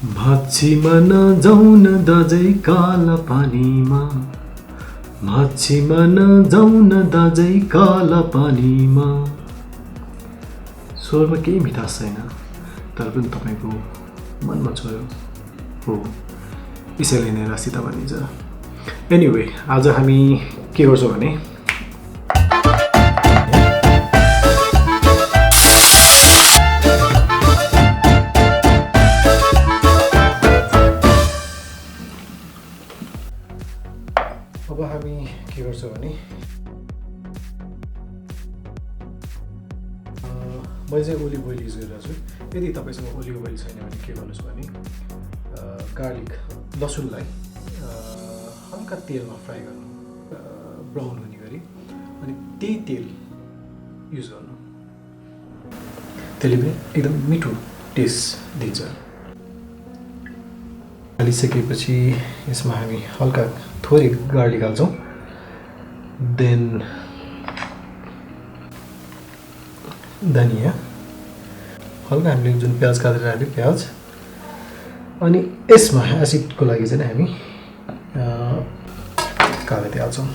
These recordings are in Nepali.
माछीमा नजाउन दाजै काला पानीमा माछीमा नजाउन दाजै काला पानीमा। स्वरमा केही मिठास छैन तर पनि तपाईँको मनमा छोयो हो, यसैले नै रसिता भनिन्छ। एनिवे आज हामी के गर्छौँ भने अब हामी के गर्छौँ भने मैले चाहिँ ओलिभ ओइल युज गरिरहेको छु। यदि तपाईँसँग ओलिभ ओइल छैन भने के गर्नुहोस् भने गार्लिक लसुनलाई हल्का तेलमा फ्राई गर्नु, ब्राउन हुने गरी, अनि त्यही तेल युज गर्नु। त्यसले पनि एकदम मिठो टेस्ट दिन्छ। हालिसकेपछि यसमा हामी हल्का थोरै गार्लिक हाल्छौँ, देन धनिया, हल्का हामीले जुन प्याज काटेर हाल्यो प्याज, अनि यसमा एसिडको लागि चाहिँ हामी कालो तेल हाल्छौँ।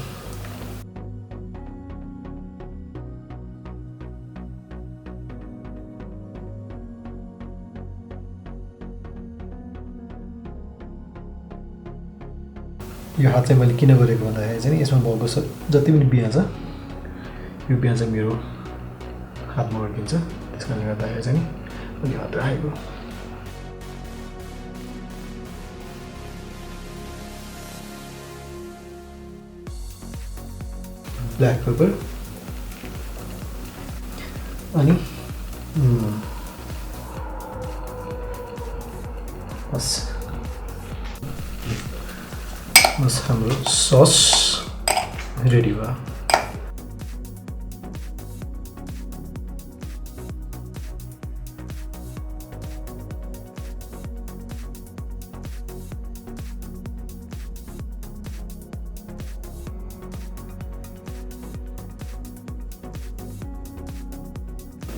यो हात चाहिँ मैले किन गरेको भन्दाखेरि चाहिँ यसमा भएको जति पनि बिहा छ यो बिहा चाहिँ मेरो हातमा अड्किन्छ, त्यस कारणले गर्दाखेरि चाहिँ अलि हात राखेको। ब्ल्याक पेपर अनि बस हाम्रो सस रेडी भयो।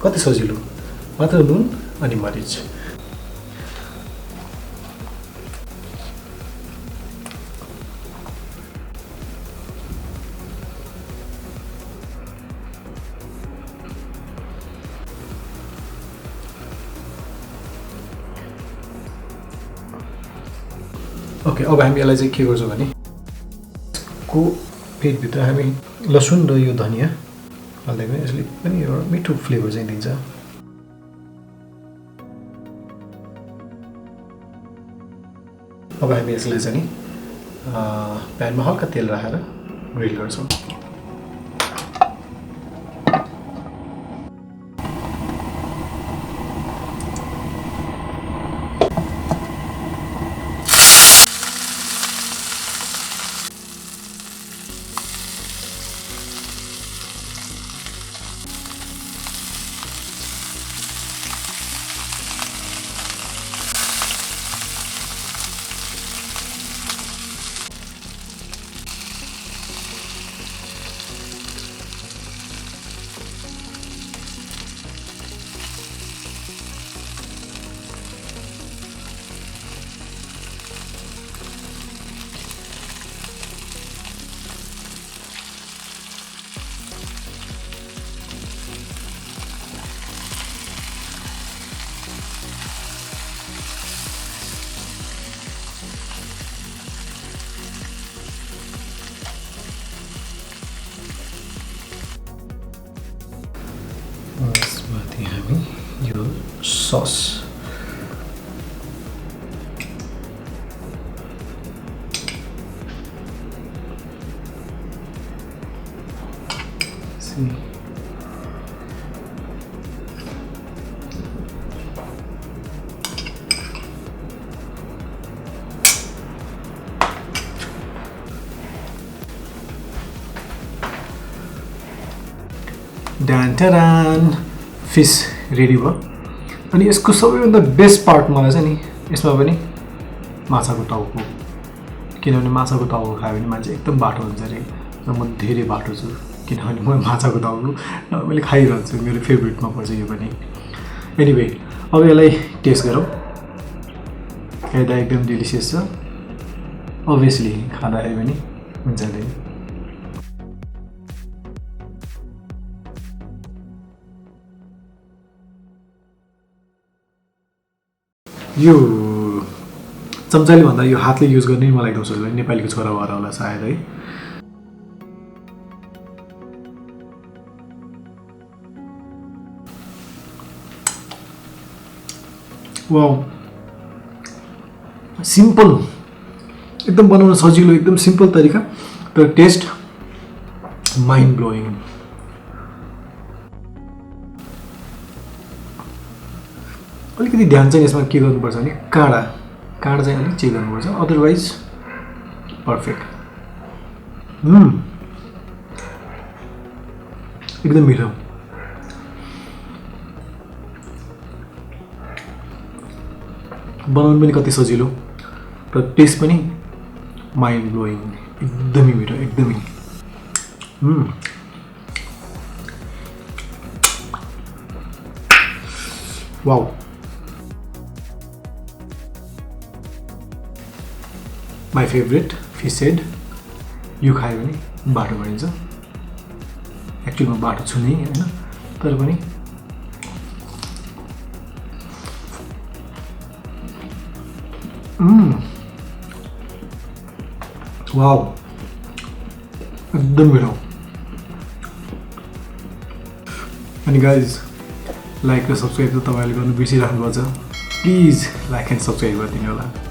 कति सजिलो, मात्र नुन अनि मरिच। ओके, अब हामी यसलाई चाहिँ के गर्छौँ भने को पेटभित्र हामी लसुन र यो धनिया हाल्दै पनि यसले पनि एउटा मिठो फ्लेभर चाहिँ दिन्छ। अब हामी यसलाई चाहिँ प्यानमा हल्का तेल राखेर ग्रिल गर्छौँ। यसमाथि हामी यो सस डान्टारान फिस रेडी भयो। अनि यसको सबैभन्दा बेस्ट पार्ट मलाई चाहिँ नि यसमा पनि माछाको टाउको, किनभने माछाको टाउको खायो भने मान्छे एकदम बाठो हुन्छ अरे, र म धेरै बाठो छु किनभने म माछाको टाउको मैले खाइरहन्छु, मेरो फेभरेटमा पर्छ यो पनि। एनिवे अब यसलाई टेस्ट गरौँ। हेर्दा एकदम डिलिसियस छ अभियसली खाँदाखेरि पनि हुन्छ नि यो चम्चाले भन्दा यो हातले युज गर्ने मलाई एकदम सजिलो नेपालीको छोरा भएर होला सायद है वाउ सिम्पल एकदम बनाउन सजिलो एकदम सिम्पल तरिका तर टेस्ट माइन्ड ब्लोइङ अलिकति ध्यान चाहिँ यसमा के गर्नुपर्छ भने काँडा चाहिँ अलिक चेक गर्नुपर्छ अदरवाइज पर्फेक्ट एकदम मिठो बनाउनु पनि कति सजिलो र टेस्ट पनि माइन्ड ब्लोइङ एकदमै मिठो एकदमै wow my favourite fish head यो खायो भने बाटो बढिन्छ एक्चुअलमा बाटो छु नै होइन तर पनि वाउ एकदम मिठो अनि गाइज लाइक र सब्सक्राइब त तपाईँहरूले गर्नु बिर्सिराख्नु भएको छ प्लिज लाइक एन्ड सब्सक्राइब गरिदिनु होला